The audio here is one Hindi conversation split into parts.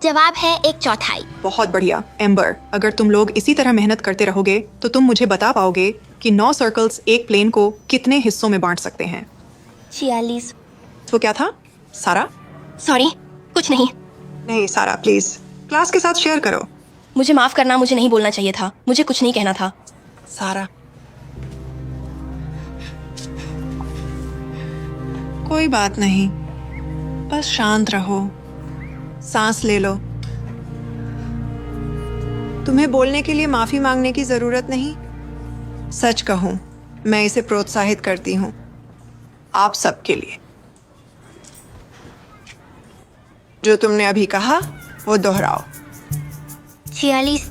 जवाब है 1/4। बहुत बढ़िया एम्बर, अगर तुम लोग इसी तरह मेहनत करते रहोगे तो तुम मुझे बता पाओगे कि 9 सर्कल्स एक प्लेन को कितने हिस्सों में बांट सकते हैं। 46। वो क्या था सारा? सॉरी, कुछ नहीं। नहीं सारा, प्लीज क्लास के साथ शेयर करो। मुझे माफ करना, मुझे नहीं बोलना चाहिए था, मुझे कुछ नहीं कहना था। सारा, कोई बात नहीं, बस शांत रहो, सांस ले लो। तुम्हें बोलने के लिए माफी मांगने की जरूरत नहीं। सच कहूं, मैं इसे प्रोत्साहित करती हूं आप सबके लिए। जो तुमने अभी कहा वो दोहराओ। 46।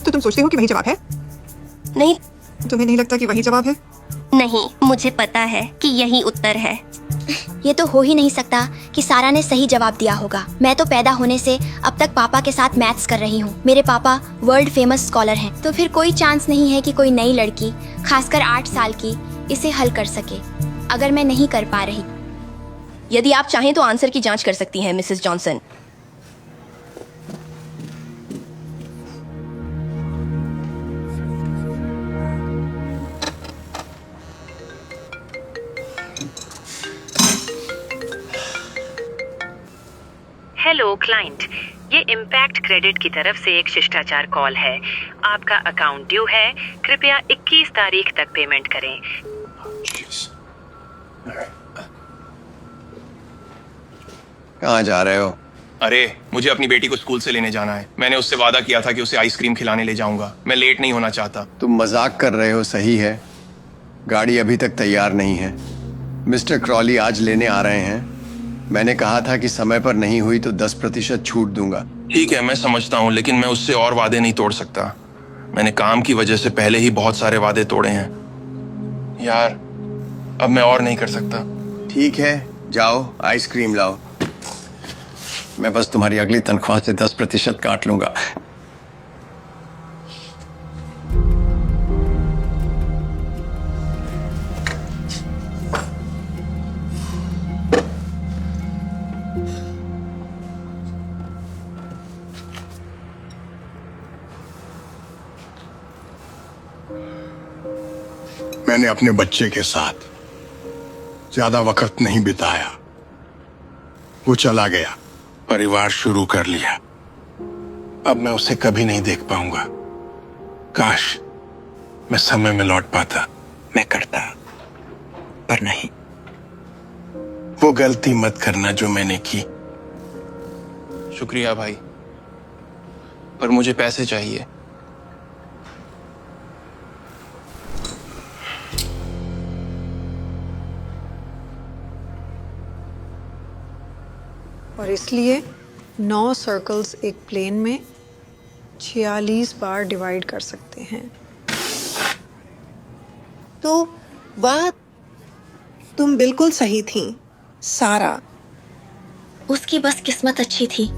तो तुम सोचते हो कि वही जवाब है? नहीं, तुम्हें नहीं लगता कि वही जवाब है? नहीं, मुझे पता है कि यही उत्तर है। ये तो हो ही नहीं सकता कि सारा ने सही जवाब दिया होगा। मैं तो पैदा होने से अब तक पापा के साथ मैथ्स कर रही हूँ। मेरे पापा वर्ल्ड फेमस स्कॉलर हैं, तो फिर कोई चांस नहीं है कि कोई नई लड़की, खासकर 8 साल की, इसे हल कर सके अगर मैं नहीं कर पा रही। यदि आप चाहें तो आंसर की जांच कर सकती हैं मिसेस जॉनसन। हेलो क्लाइंट, ये इम्पैक्ट क्रेडिट की तरफ से एक शिष्टाचार कॉल है। आपका अकाउंट ड्यू है, कृपया 21 तारीख तक पेमेंट करें। कहाँ जा रहे हो? अरे मुझे अपनी बेटी को स्कूल से लेने जाना है। मैंने उससे वादा किया था कि उसे आइसक्रीम खिलाने ले जाऊंगा। मैं लेट नहीं होना चाहता। तुम मजाक कर रहे हो, सही है। गाड़ी अभी तक तैयार नहीं है। मिस्टर क्रॉली आज लेने आ रहे हैं। मैंने कहा था कि समय पर नहीं हुई तो 10% छूट दूंगा। ठीक है, मैं समझता हूँ, लेकिन मैं उससे और वादे नहीं तोड़ सकता। मैंने काम की वजह से पहले ही बहुत सारे वादे तोड़े हैं। यार, अब मैं और नहीं कर सकता। ठीक है, जाओ आइसक्रीम लाओ। मैं बस तुम्हारी अगली तनख्वाह से 10% काट लूंगा। मैंने अपने बच्चे के साथ ज्यादा वक्त नहीं बिताया। वो चला गया, परिवार शुरू कर लिया। अब मैं उसे कभी नहीं देख पाऊंगा। काश मैं समय में लौट पाता। मैं करता, पर नहीं। वो गलती मत करना जो मैंने की। शुक्रिया भाई, पर मुझे पैसे चाहिए। और इसलिए 9 सर्कल्स एक प्लेन में 46 बार डिवाइड कर सकते हैं। तो बात तुम बिल्कुल सही थी सारा। उसकी बस किस्मत अच्छी थी।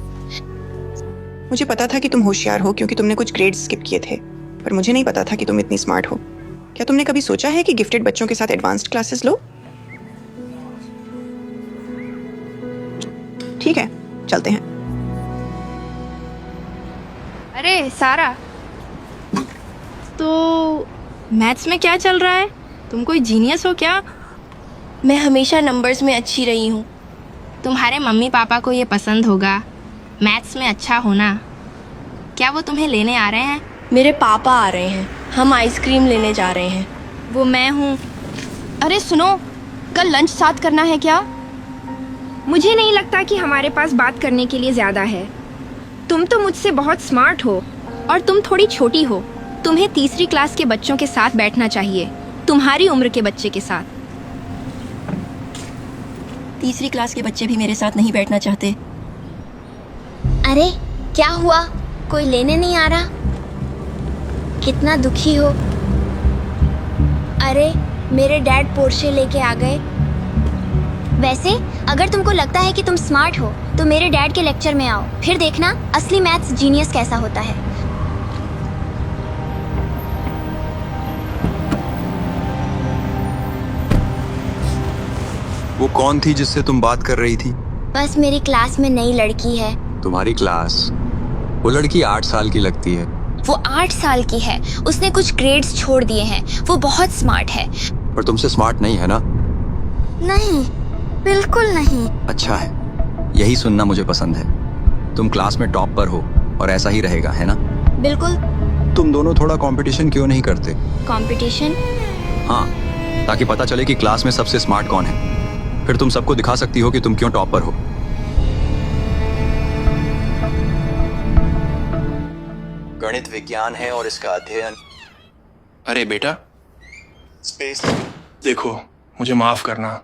मुझे पता था कि तुम होशियार हो क्योंकि तुमने कुछ ग्रेड स्किप किए थे, पर मुझे नहीं पता था कि तुम इतनी स्मार्ट हो। क्या तुमने कभी सोचा है कि गिफ्टेड बच्चों के साथ एडवांस्ड क्लासेस लो? ठीक है, चलते हैं। अरे सारा, तो मैथ्स में क्या चल रहा है? तुम कोई जीनियस हो क्या? मैं हमेशा नंबर्स में अच्छी रही हूँ। तुम्हारे मम्मी पापा को ये पसंद होगा, मैथ्स में अच्छा होना। क्या वो तुम्हें लेने आ रहे हैं? मेरे पापा आ रहे हैं, हम आइसक्रीम लेने जा रहे हैं। वो मैं हूँ। अरे सुनो, कल लंच साथ करना है क्या? मुझे नहीं लगता कि हमारे पास बात करने के लिए ज़्यादा है। तुम तो मुझसे बहुत स्मार्ट हो और तुम थोड़ी छोटी हो। तुम्हें तीसरी क्लास के बच्चों के साथ बैठना चाहिए, तुम्हारी उम्र के बच्चे के साथ। तीसरी क्लास के बच्चे भी मेरे साथ नहीं बैठना चाहते। अरे क्या हुआ? कोई लेने नहीं आ रहा? कितना दुखी हो। अरे मेरे डैड पोर्शे लेके आ गए। वैसे अगर तुमको लगता है कि तुम स्मार्ट हो तो मेरे डैड के लेक्चर में आओ, फिर देखना असली मैथ्स जीनियस कैसा होता है। वो कौन थी जिससे तुम बात कर रही थी? बस मेरी क्लास में नई लड़की है, तुम्हारी क्लास, वो लड़की 8 साल की लगती है। वो 8 साल की है, उसने कुछ ग्रेड्स छोड़ दिए हैं, वो बहुत स्मार्ट है। पर तुमसे स्मार्ट नहीं है ना? नहीं, बिल्कुल नहीं। अच्छा है, यही सुनना मुझे पसंद है। तुम क्लास में टॉप पर हो और ऐसा ही रहेगा, है ना? बिल्कुल। तुम दोनों थोड़ा कंपटीशन क्यों नहीं करते? कंपटीशन? हाँ, ताकि पता चले कि क्लास में सबसे स्मार्ट कौन है। फिर तुम सबको दिखा सकती हो कि तुम क्यों टॉप पर हो। गणित विज्ञान है और इसका अध्ययन। अरे बेटा, स्पेस। देखो, मुझे माफ करना,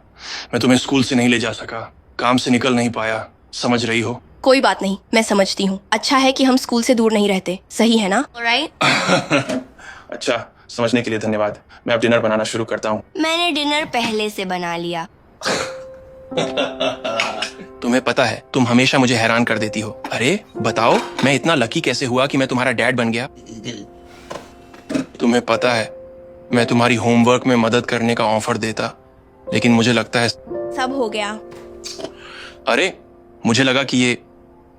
मैं तुम्हें स्कूल से नहीं ले जा सका, काम से निकल नहीं पाया, समझ रही हो? कोई बात नहीं, मैं समझती हूँ। अच्छा है कि हम स्कूल से दूर नहीं रहते, सही है ना? राइट? अच्छा, समझने के लिए धन्यवाद। मैं अब डिनर बनाना शुरू करता हूँ। मैंने डिनर पहले से बना लिया। तुम्हें पता है, तुम हमेशा मुझे हैरान कर देती हो। अरे बताओ, मैं इतना लकी कैसे हुआ कि मैं तुम्हारा डैड बन गया? तुम्हें पता है, मैं तुम्हारी होमवर्क में मदद करने का ऑफर देता, लेकिन मुझे लगता है सब हो गया। अरे, मुझे लगा कि ये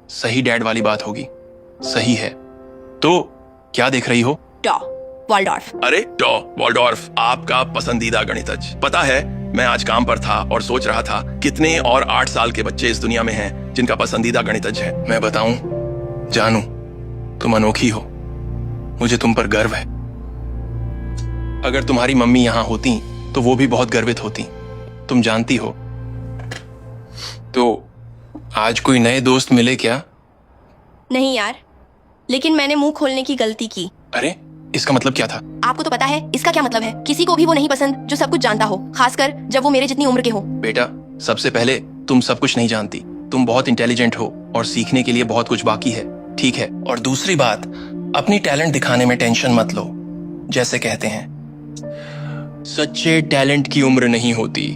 सही डैड वाली बात होगी। सही है तो क्या देख रही हो? डॉ वाल्डॉर्फ। अरे डॉ वाल्डॉर्फ, आपका पसंदीदा गणितज्ञ। पता है, मैं आज काम पर था और सोच रहा था कितने और 8 साल के बच्चे इस दुनिया में हैं जिनका पसंदीदा गणितज्ञ है। मैं बताऊं जानू, तुम अनोखी हो, मुझे तुम पर गर्व है। अगर तुम्हारी मम्मी यहाँ होती तो वो भी बहुत गर्वित होती, तुम जानती हो। तो आज कोई नए दोस्त मिले क्या? नहीं यार, लेकिन मैंने मुंह खोलने की गलती की। अरे, इसका मतलब क्या था? आपको तो पता है इसका क्या मतलब है। किसी को भी वो नहीं पसंद जो सब कुछ जानता हो, खासकर जब वो मेरे जितनी उम्र के हो। बेटा, सबसे पहले तुम सब कुछ नहीं जानती, तुम बहुत इंटेलिजेंट हो और सीखने के लिए बहुत कुछ बाकी है, ठीक है? और दूसरी बात, अपनी टैलेंट दिखाने में टेंशन मत लो। जैसे कहते हैं, सच्चे टैलेंट की उम्र नहीं होती।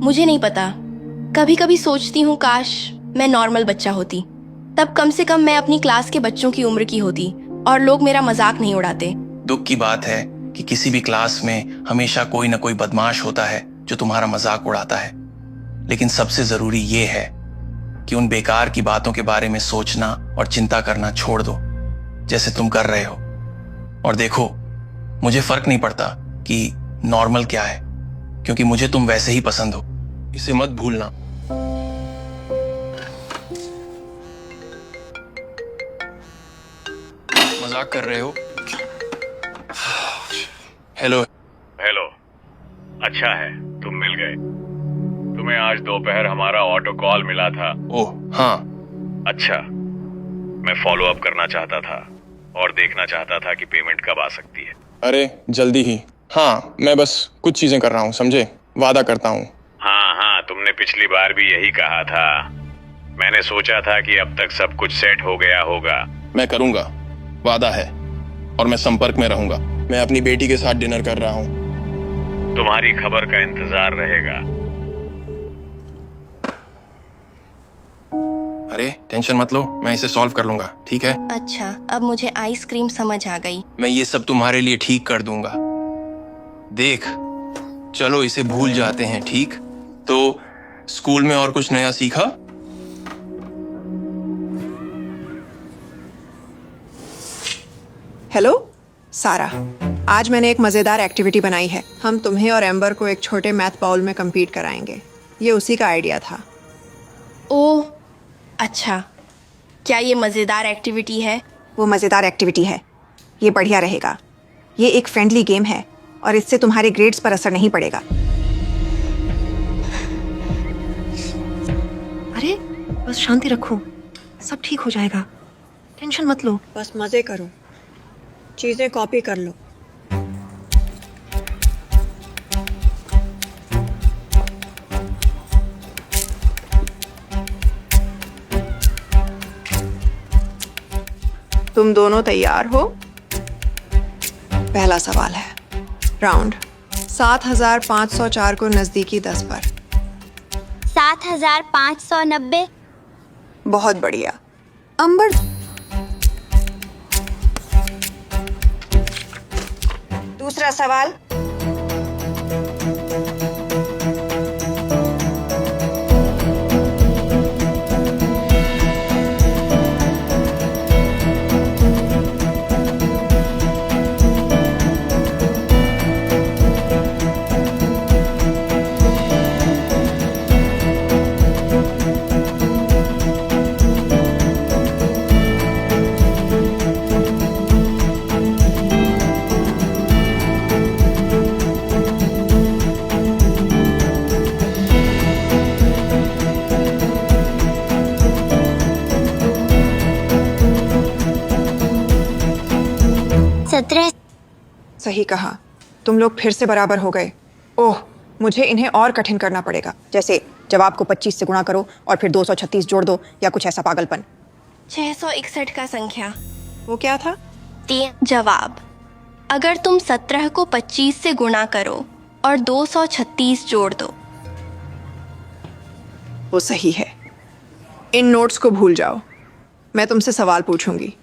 मुझे नहीं पता, कभी कभी सोचती हूँ काश मैं नॉर्मल बच्चा होती, तब कम से कम मैं अपनी क्लास के बच्चों की उम्र की होती और लोग मेरा मजाक नहीं उड़ाते। दुख की बात है कि किसी भी क्लास में हमेशा कोई ना कोई बदमाश होता है जो तुम्हारा मजाक उड़ाता है। लेकिन सबसे जरूरी ये है कि उन बेकार की बातों के बारे में सोचना और चिंता करना छोड़ दो, जैसे तुम कर रहे हो। और देखो, मुझे फर्क नहीं पड़ता कि नॉर्मल क्या है, क्योंकि मुझे तुम वैसे ही पसंद हो, इसे मत भूलना। मजाक कर रहे हो? हेलो। हेलो, अच्छा है तुम मिल गए। तुम्हें आज दोपहर हमारा ऑटो कॉल मिला था। ओह हाँ। अच्छा, मैं फॉलो अप करना चाहता था और देखना चाहता था कि पेमेंट कब आ सकती है। अरे जल्दी ही। हाँ, मैं बस कुछ चीजें कर रहा हूँ, समझे? वादा करता हूँ। हाँ, तुमने पिछली बार भी यही कहा था। मैंने सोचा था कि अब तक सब कुछ सेट हो गया होगा। मैं करूँगा, वादा है, और मैं संपर्क में रहूंगा। मैं अपनी बेटी के साथ डिनर कर रहा हूँ। तुम्हारी खबर का इंतजार रहेगा। अरे टेंशन मत लो, मैं इसे सॉल्व कर लूंगा, ठीक है? अच्छा, अब मुझे आइसक्रीम समझ आ गई। मैं ये सब तुम्हारे लिए ठीक कर दूंगा। देख, चलो इसे भूल जाते हैं, ठीक? तो स्कूल में और कुछ नया सीखा? हेलो सारा, आज मैंने एक मज़ेदार एक्टिविटी बनाई है। हम तुम्हें और एम्बर को एक छोटे मैथ बाउल में compete कराएंगे। ये उसी का आइडिया था। ओह अच्छा, क्या ये मजेदार एक्टिविटी है? वो मज़ेदार एक्टिविटी है, ये बढ़िया रहेगा। ये एक फ्रेंडली गेम है और इससे तुम्हारे ग्रेड्स पर असर नहीं पड़ेगा। अरे बस शांति रखो, सब ठीक हो जाएगा, टेंशन मत लो। बस मज़े करो, चीज़ें कॉपी कर लो। तुम दोनों तैयार हो? पहला सवाल है, राउंड 7504 को नजदीकी 10 पर। 7590। बहुत बढ़िया। अंबर, दूसरा सवाल, 17। सही कहा, तुम लोग फिर से बराबर हो गए। ओह, मुझे इन्हें और कठिन करना पड़ेगा, जैसे जवाब को 25 से गुणा करो और फिर 236 जोड़ दो या कुछ ऐसा पागलपन। 661 का संख्या। वो क्या था? जवाब, अगर तुम 17 को 25 से गुणा करो और 236 जोड़ दो। वो सही है। इन नोट्स को भूल जाओ, मैं तुमसे सवाल पूछूंगी।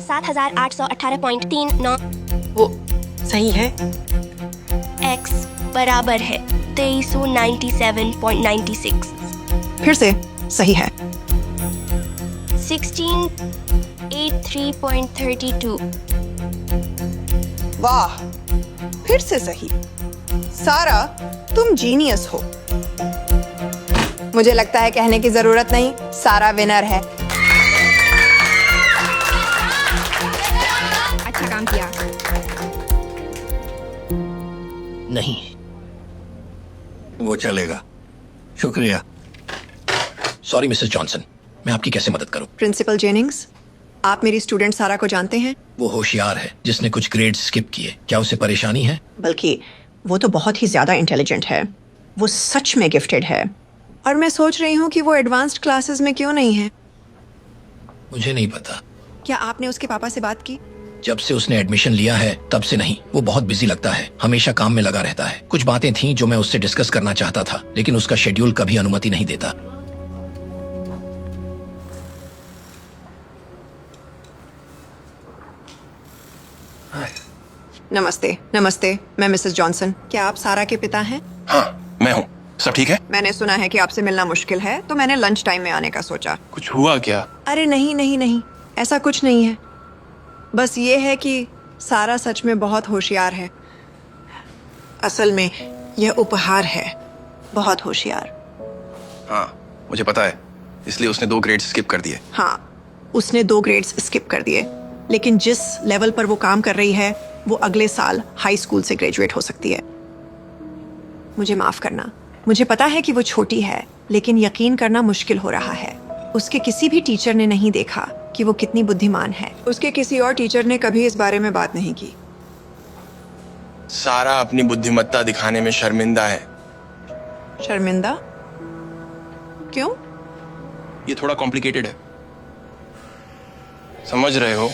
7818.39। वो सही है। x बराबर है 2397.96। फिर से सही है। 1683.32। वाह, फिर से सही। सारा, तुम जीनियस हो। मुझे लगता है कहने की जरूरत नहीं, सारा विनर है। अच्छा काम किया। नहीं, वो चलेगा। शुक्रिया। सॉरी मिसेस जॉनसन, मैं आपकी कैसे मदद करूं? प्रिंसिपल जेनिंग्स, आप मेरी स्टूडेंट सारा को जानते हैं? वो होशियार है जिसने कुछ ग्रेड स्किप किए। क्या उसे परेशानी है? बल्कि वो तो बहुत ही ज्यादा इंटेलिजेंट है। वो सच में गिफ्टेड है और मैं सोच रही हूँ कि वो एडवांस्ड क्लासेस में क्यों नहीं है। मुझे नहीं पता। क्या आपने उसके पापा से बात की? जब से उसने एडमिशन लिया है तब से नहीं। वो बहुत बिजी लगता है, हमेशा काम में लगा रहता है। कुछ बातें थीं जो मैं उससे डिस्कस करना चाहता था, लेकिन उसका शेड्यूल कभी अनुमति नहीं देता। नमस्ते। नमस्ते, मैं मिसेस जॉनसन। क्या आप सारा के पिता हैं? हाँ, मैं हूँ। सब ठीक है? मैंने सुना है कि आपसे मिलना मुश्किल है, तो मैंने लंच टाइम में आने का सोचा। कुछ हुआ क्या? अरे नहीं नहीं नहीं, ऐसा कुछ नहीं है। बस ये है कि सारा सच में बहुत होशियार है। असल में यह उपहार है। बहुत होशियार। हाँ, मुझे पता है। इसलिए उसने 2 ग्रेड स्किप कर दिए। हाँ, उसने 2 ग्रेड्स स्किप कर दिए, लेकिन जिस लेवल पर वो काम कर रही है वो अगले साल हाई स्कूल से ग्रेजुएट हो सकती है। मुझे माफ करना, मुझे पता है कि वो छोटी है, लेकिन यकीन करना मुश्किल हो रहा है। उसके किसी भी टीचर ने नहीं देखा कि वो कितनी बुद्धिमान है। उसके किसी और टीचर ने कभी इस बारे में बात नहीं की। सारा अपनी बुद्धिमत्ता दिखाने में शर्मिंदा है। शर्मिंदा? क्यों? ये थोड़ा कॉम्प्लिकेटेड है, समझ रहे हो?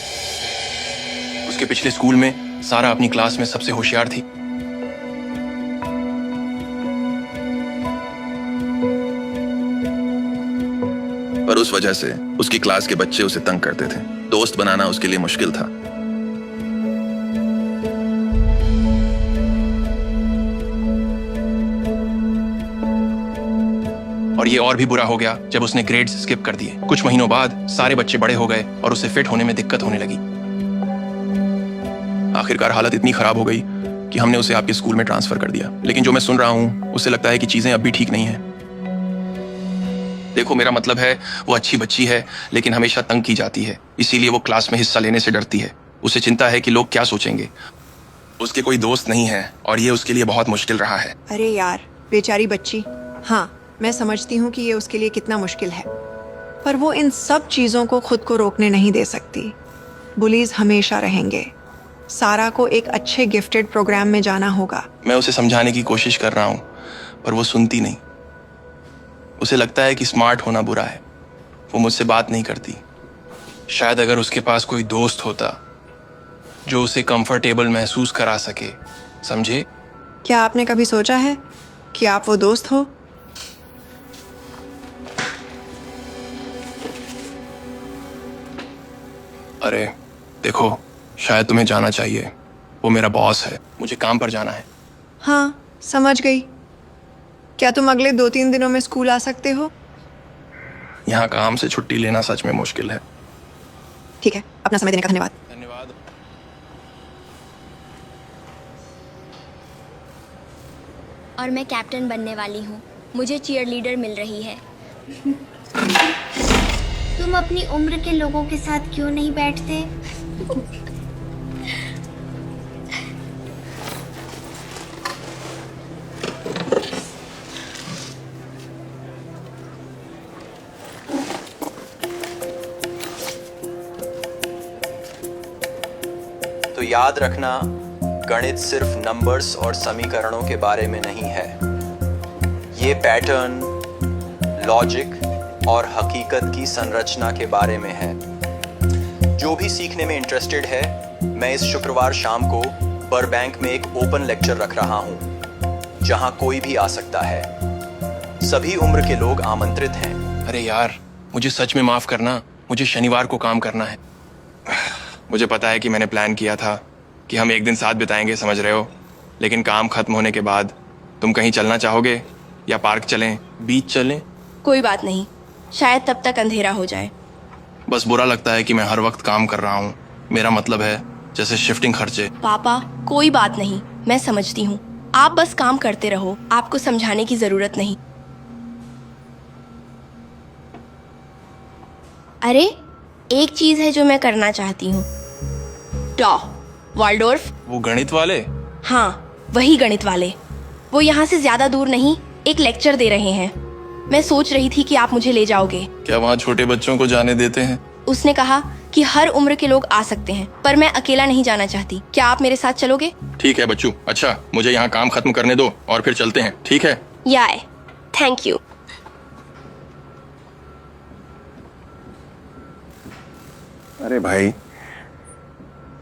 उसके पिछले स्कूल में सारा अपनी क्लास में सबसे होशियार थी। पर उस वजह से उसकी क्लास के बच्चे उसे तंग करते थे। दोस्त बनाना उसके लिए मुश्किल था। और ये और भी बुरा हो गया जब उसने ग्रेड्स स्किप कर दिए। कुछ महीनों बाद सारे बच्चे बड़े हो गए और उसे फिट होने में दिक्कत होने लगी। आखिरकार हालत इतनी खराब हो गई कि हमने उसे आपके स्कूल में ट्रांसफर कर दिया। लेकिन जो मैं सुन रहा हूँ उसे लगता है कि चीजें अब भी ठीक नहीं है। देखो, मेरा मतलब है वो अच्छी बच्ची है, लेकिन हमेशा तंग की जाती है। इसीलिए वो क्लास में हिस्सा लेने से डरती है। उसे चिंता है कि लोग क्या सोचेंगे। उसके कोई दोस्त नहीं है और ये उसके लिए बहुत मुश्किल रहा है। अरे यार, बेचारी बच्ची। हाँ, मैं समझती हूँ कि ये उसके लिए कितना मुश्किल है, पर वो इन सब चीजों को खुद को रोकने नहीं दे सकती। बुलीज हमेशा रहेंगे। सारा को एक अच्छे गिफ्टेड प्रोग्राम में जाना होगा। मैं उसे समझाने की कोशिश कर रहा हूँ, पर वो सुनती नहीं। उसे लगता है कि स्मार्ट होना बुरा है। वो मुझसे बात नहीं करती। शायद अगर उसके पास कोई दोस्त होता जो उसे कंफर्टेबल महसूस करा सके, समझे? क्या आपने कभी सोचा है कि आप वो दोस्त हो? अरे देखो, शायद तुम्हें जाना चाहिए। वो मेरा बॉस है, मुझे काम पर जाना है। हाँ, समझ गई। क्या तुम अगले 2-3 दिनों में स्कूल आ सकते हो? यहाँ काम से छुट्टी लेना सच में मुश्किल है। ठीक है, अपना समय देने का धन्यवाद। धन्यवाद। और मैं कैप्टन बनने वाली हूँ। मुझे चीयरलीडर मिल रही है। तुम अपनी उम्र के लोगों के साथ क्यों नहीं बैठते? तो याद रखना, गणित सिर्फ नंबर्स और समीकरणों के बारे में नहीं है। ये पैटर्न, लॉजिक और हकीकत की संरचना के बारे में है। जो भी सीखने में इंटरेस्टेड है, मैं इस शुक्रवार शाम को बरबैंक में एक ओपन लेक्चर रख रहा हूँ, जहाँ कोई भी आ सकता है। सभी उम्र के लोग आमंत्रित हैं। अरे यार, मुझे सच में माफ करना, मुझे शनिवार को काम करना है। मुझे पता है कि मैंने प्लान किया था कि हम एक दिन साथ बिताएंगे, समझ रहे हो, लेकिन काम खत्म होने के बाद तुम कहीं चलना चाहोगे या पार्क चलें, बीच चलें? कोई बात नहीं, शायद तब तक अंधेरा हो जाए। बस बुरा लगता है कि मैं हर वक्त काम कर रहा हूँ। मेरा मतलब है जैसे शिफ्टिंग खर्चे। पापा, कोई बात नहीं, मैं समझती हूँ। आप बस काम करते रहो, आपको समझाने की जरूरत नहीं। अरे, एक चीज है जो मैं करना चाहती हूँ। वाल्डोर्फ। वो गणित वाले? हाँ, वही गणित वाले। वो यहाँ से ज्यादा दूर नहीं, एक लेक्चर दे रहे हैं। मैं सोच रही थी कि आप मुझे ले जाओगे। क्या वहाँ छोटे बच्चों को जाने देते हैं? उसने कहा कि हर उम्र के लोग आ सकते हैं, पर मैं अकेला नहीं जाना चाहती। क्या आप मेरे साथ चलोगे? ठीक है बच्चू। अच्छा, मुझे यहाँ काम खत्म करने दो और फिर चलते हैं, ठीक है? याय, थैंक यू। अरे भाई,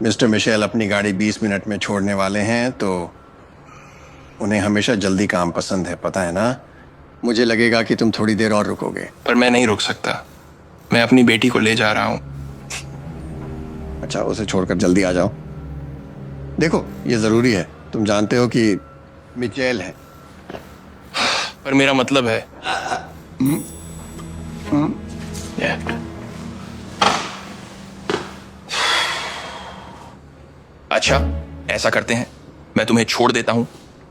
मिस्टर मिशेल अपनी गाड़ी 20 मिनट में छोड़ने वाले हैं, तो उन्हें हमेशा जल्दी काम पसंद है, पता है ना? मुझे लगेगा कि तुम थोड़ी देर और रुकोगे। पर मैं नहीं रुक सकता, मैं अपनी बेटी को ले जा रहा हूँ। अच्छा, उसे छोड़कर जल्दी आ जाओ। देखो, ये जरूरी है, तुम जानते हो कि मिचेल है। पर मेरा मतलब है अच्छा, ऐसा करते हैं, मैं तुम्हें छोड़ देता हूं,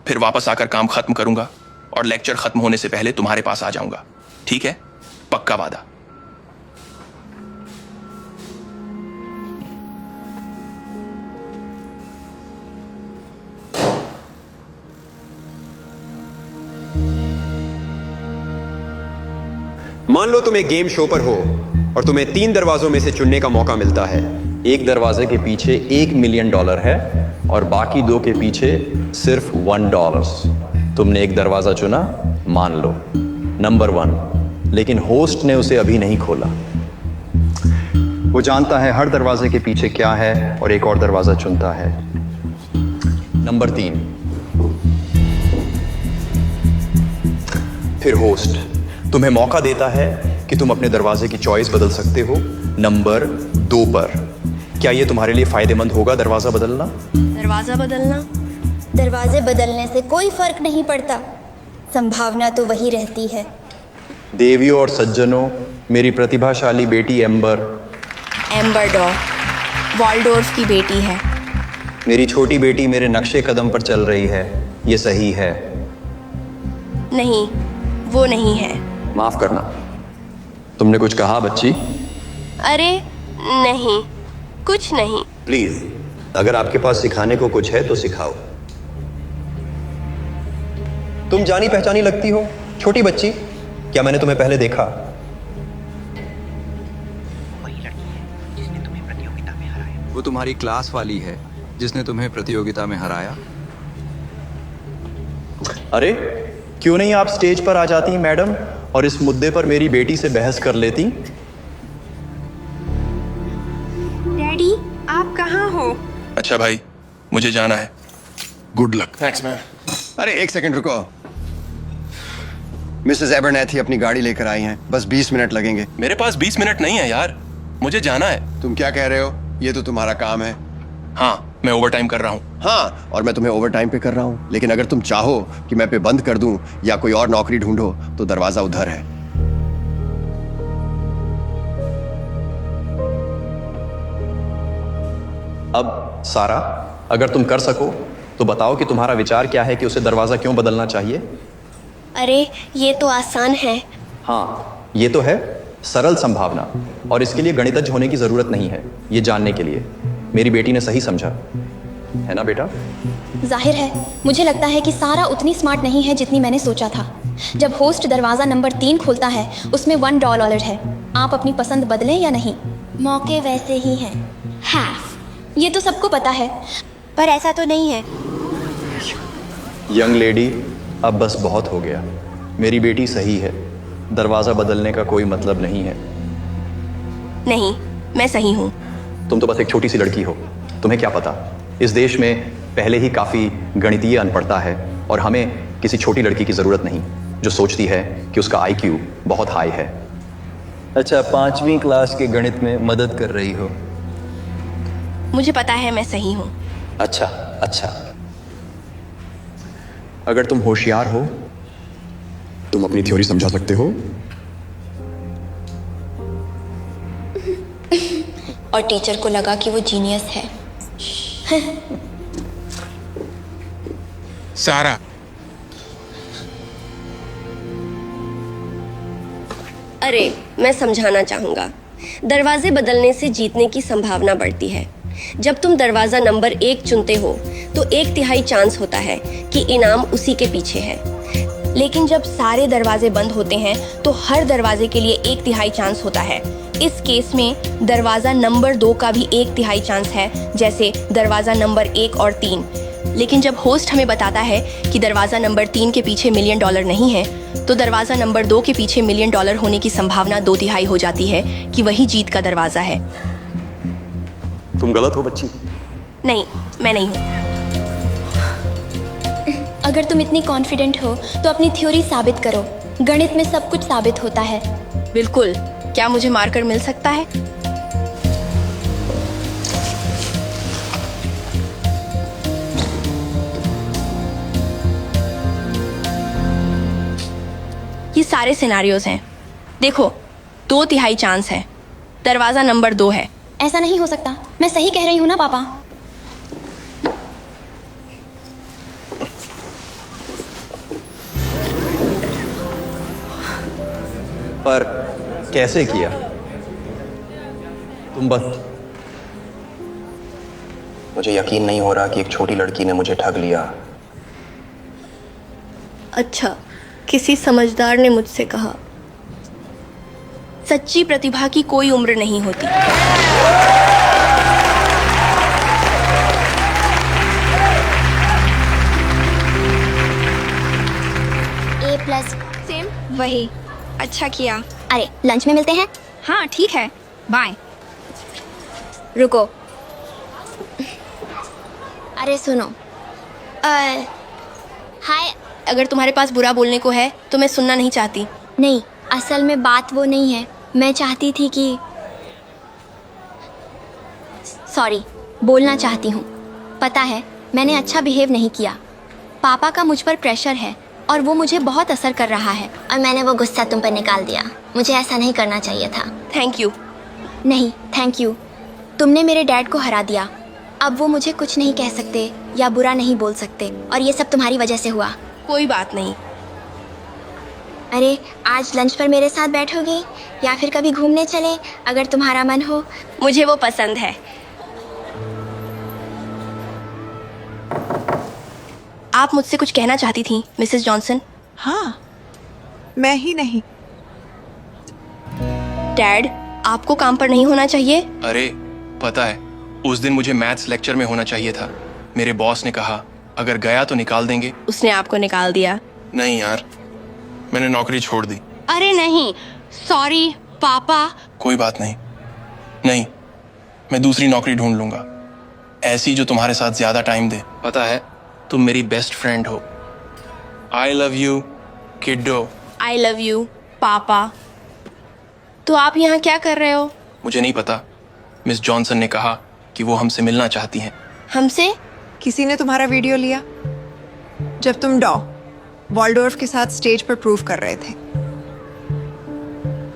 फिर वापस आकर काम खत्म करूंगा और लेक्चर खत्म होने से पहले तुम्हारे पास आ जाऊंगा, ठीक है? पक्का वादा। मान लो तुम एक गेम शो पर हो और तुम्हें 3 दरवाजों में से चुनने का मौका मिलता है। एक दरवाजे के पीछे $1 मिलियन है और बाकी 2 के पीछे सिर्फ $1। तुमने एक दरवाजा चुना, मान लो, नंबर 1, लेकिन होस्ट ने उसे अभी नहीं खोला। वो जानता है हर दरवाजे के पीछे क्या है और एक और दरवाजा चुनता है। नंबर 3, फिर होस्ट तुम्हें मौका देता है कि तुम अपने दरवाजे की चॉइस बदल सकते हो नंबर 2 पर। क्या ये तुम्हारे लिए फायदेमंद होगा, दरवाजा बदलना? दरवाजा बदलना? दरवाजे बदलने से कोई फर्क नहीं पड़ता, संभावना तो वही रहती है। देवियों और सज्जनों, मेरी प्रतिभाशाली बेटी एम्बर डॉ वाल्डोर्फ की बेटी है। मेरी छोटी बेटी मेरे नक्शे कदम पर चल रही है। ये सही है? नहीं, वो नहीं है। माफ करना, तुमने कुछ कहा बच्ची? अरे नहीं, कुछ नहीं। प्लीज, अगर आपके पास सिखाने को कुछ है तो सिखाओ। तुम जानी पहचानी लगती हो, छोटी बच्ची। क्या मैंने तुम्हें पहले देखा? वो तुम्हारी क्लास वाली है जिसने तुम्हें प्रतियोगिता में हराया। अरे क्यों नहीं आप स्टेज पर आ जाती मैडम और इस मुद्दे पर मेरी बेटी से बहस कर लेती? डैडी, आप कहाँ हो? अच्छा भाई, मुझे जाना है। Good luck. Thanks ma'am. अरे एक सेकंड रुको। मिसेस एबरनेथी अपनी गाड़ी लेकर आई हैं, बस 20 मिनट लगेंगे। मेरे पास 20 मिनट नहीं है यार, मुझे जाना है। तुम क्या कह रहे हो? ये तो तुम्हारा काम है। हाँ, मैं ओवर टाइम कर रहा हूँ। हाँ, और मैं तुम्हें ओवर टाइम पे कर रहा हूँ, लेकिन अगर तुम चाहो कि मैं पे बंद कर दूं या कोई और नौकरी ढूंढो तो दरवाजा उधर है। अब सारा, अगर तुम कर सको तो बताओ कि तुम्हारा विचार क्या है कि उसे दरवाजा क्यों बदलना चाहिए? अरे ये तो आसान है। हाँ, ये तो है सरल संभावना, और इसके लिए गणितज्ञ होने की जरूरत नहीं है ये जानने के लिए। मेरी बेटी ने सही समझा, है ना बेटा? जाहिर है, मुझे लगता है कि सारा उतनी स्मार्ट नहीं है जितनी मैंने सोचा था। जब होस्ट दरवाज़ा नंबर 3 खोलता है, उसमें $1 है। आप अपनी पसंद बदलें या नहीं? मौके वैसे ही हैं। हाफ ये तो सबको पता है, पर ऐसा तो नहीं है। यंग लेडी, अब बस बहुत हो गया। मेरी बेटी सही है, दरवाज़ा बदलने का कोई मतलब नहीं है। नहीं, मैं सही हूँ। तुम तो बस एक छोटी सी लड़की हो, तुम्हें क्या पता। इस देश में पहले ही काफ़ी गणितीय अनपढ़ता है और हमें किसी छोटी लड़की की ज़रूरत नहीं जो सोचती है कि उसका IQ बहुत हाई है। अच्छा, 5वीं क्लास के गणित में मदद कर रही हो? मुझे पता है मैं सही हूँ। अच्छा अच्छा, अगर तुम होशियार हो, तुम अपनी थ्योरी समझा सकते हो। और टीचर को लगा कि वो जीनियस है। सारा, अरे, मैं समझाना चाहूँगा। दरवाजे बदलने से जीतने की संभावना बढ़ती है। जब तुम दरवाज़ा नंबर 1 चुनते हो तो 1/3 चांस होता है कि इनाम उसी के पीछे है। लेकिन जब सारे दरवाजे बंद होते हैं तो हर दरवाजे के लिए 1/3 चांस होता है। इस केस में दरवाज़ा नंबर 2 का भी 1/3 चांस है, जैसे दरवाज़ा नंबर 1 और 3। लेकिन जब होस्ट हमें बताता है कि दरवाज़ा नंबर 3 के पीछे $1 मिलियन नहीं है, तो दरवाज़ा नंबर 2 के पीछे $1 मिलियन होने की संभावना 2/3 हो जाती है कि वही जीत का दरवाज़ा है। तुम गलत हो बच्ची। नहीं, मैं नहीं हूँ। अगर तुम इतनी कॉन्फिडेंट हो तो अपनी थ्योरी साबित करो। गणित में सब कुछ साबित होता है। बिल्कुल। क्या मुझे मार्कर मिल सकता है? ये सारे सिनेरियोज हैं। देखो, 2/3 चांस है। दरवाज़ा नंबर 2 है। ऐसा नहीं हो सकता। मैं सही कह रही हूँ ना पापा? पर कैसे किया? तुम बस। मुझे यकीन नहीं हो रहा कि एक छोटी लड़की ने मुझे ठग लिया। अच्छा, किसी समझदार ने मुझसे कहा, सच्ची प्रतिभा की कोई उम्र नहीं होती। A+ सेम वही। अच्छा किया। अरे, लंच में मिलते हैं। हाँ ठीक है, बाय। रुको। अरे सुनो। हाय। अगर तुम्हारे पास बुरा बोलने को है तो मैं सुनना नहीं चाहती। नहीं, असल में बात वो नहीं है। मैं चाहती थी कि सॉरी, बोलना चाहती हूँ। पता है, मैंने अच्छा बिहेव नहीं किया। पापा का मुझ पर प्रेशर है और वो मुझे बहुत असर कर रहा है, और मैंने वो गुस्सा तुम पर निकाल दिया। मुझे ऐसा नहीं करना चाहिए था। Thank you. नहीं, थैंक यू। तुमने मेरे डैड को हरा दिया। अब वो मुझे कुछ नहीं कह सकते या बुरा नहीं बोल सकते, और ये सब तुम्हारी वजह से हुआ। कोई बात नहीं। अरे, आज लंच पर मेरे साथ बैठोगी या फिर कभी घूमने चले, अगर तुम्हारा मन हो? मुझे वो पसंद है। आप मुझसे कुछ कहना चाहती थी, मिसेस जॉनसन? हाँ, मैं ही नहीं। डैड, आपको काम पर नहीं होना चाहिए। अरे, पता है, उस दिन मुझे मैथ्स लेक्चर में होना चाहिए था। मेरे बॉस ने कहा अगर गया तो निकाल देंगे। उसने आपको निकाल दिया? नहीं यार, मैंने नौकरी छोड़ दी। अरे नहीं, सॉरी पापा। कोई बात नहीं। नहीं, मैं दूसरी नौकरी ढूंढ लूंगा, ऐसी जो तुम्हारे साथ ज्यादा टाइम दे। पता है, तुम मेरी बेस्ट फ्रेंड हो। I love you kiddo. I love you papa. तो आप यहाँ क्या कर रहे हो? मुझे नहीं पता। मिस जॉनसन ने कहा कि वो हमसे मिलना चाहती हैं। हमसे? किसी ने तुम्हारा वीडियो लिया जब तुम वॉल्डोर्फ के साथ स्टेज पर प्रूव कर रहे थे,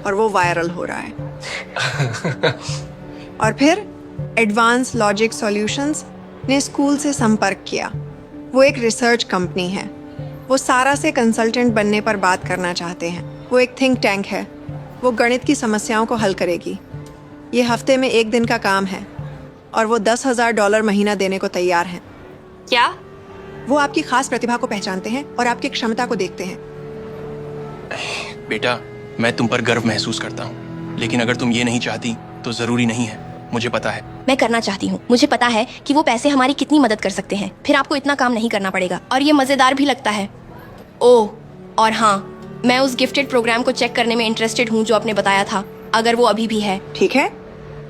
और वो वायरल हो रहा है। और फिर एडवांस लॉजिक सॉल्यूशंस ने स्कूल से संपर्क किया। वो एक रिसर्च कंपनी है। वो सारा से कंसल्टेंट बनने पर बात करना चाहते हैं। वो एक थिंक टैंक है। वो गणित की समस्याओं को हल करेगी। ये हफ्ते में 1 दिन का काम है, और वो $10,000 महीना देने को तैयार हैं। क्या? वो आपकी खास प्रतिभा को पहचानते हैं और आपकी क्षमता को देखते हैं। बेटा, मैं तुम पर गर्व महसूस करता हूँ, लेकिन अगर तुम ये नहीं चाहती तो जरूरी नहीं है। मुझे पता है। मैं करना चाहती हूँ। मुझे पता है कि वो पैसे हमारी कितनी मदद कर सकते हैं। फिर आपको इतना काम नहीं करना पड़ेगा और ये मजेदार भी लगता है। ओह, और हाँ, मैं उस गिफ्टेड प्रोग्राम को चेक करने में इंटरेस्टेड हूँ जो आपने बताया था, अगर वो अभी भी है। ठीक है,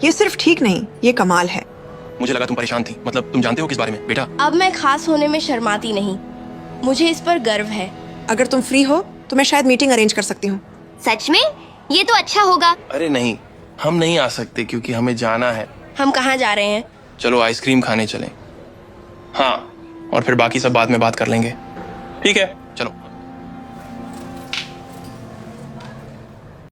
ये सिर्फ ठीक नहीं, ये कमाल है। मुझे लगा तुम परेशान थी। मतलब तुम जानते हो किस बारे में बेटा? अब मैं खास होने में शर्माती नहीं, मुझे इस पर गर्व है। अगर तुम फ्री हो तो मैं शायद मीटिंग अरेंज कर सकती हूँ। सच में? ये तो अच्छा होगा। अरे नहीं, हम नहीं आ सकते क्योंकि हमें जाना है। हम कहाँ जा रहे हैं? चलो आइसक्रीम खाने चलें। हाँ, और फिर बाकी सब बाद में बात कर लेंगे। ठीक है।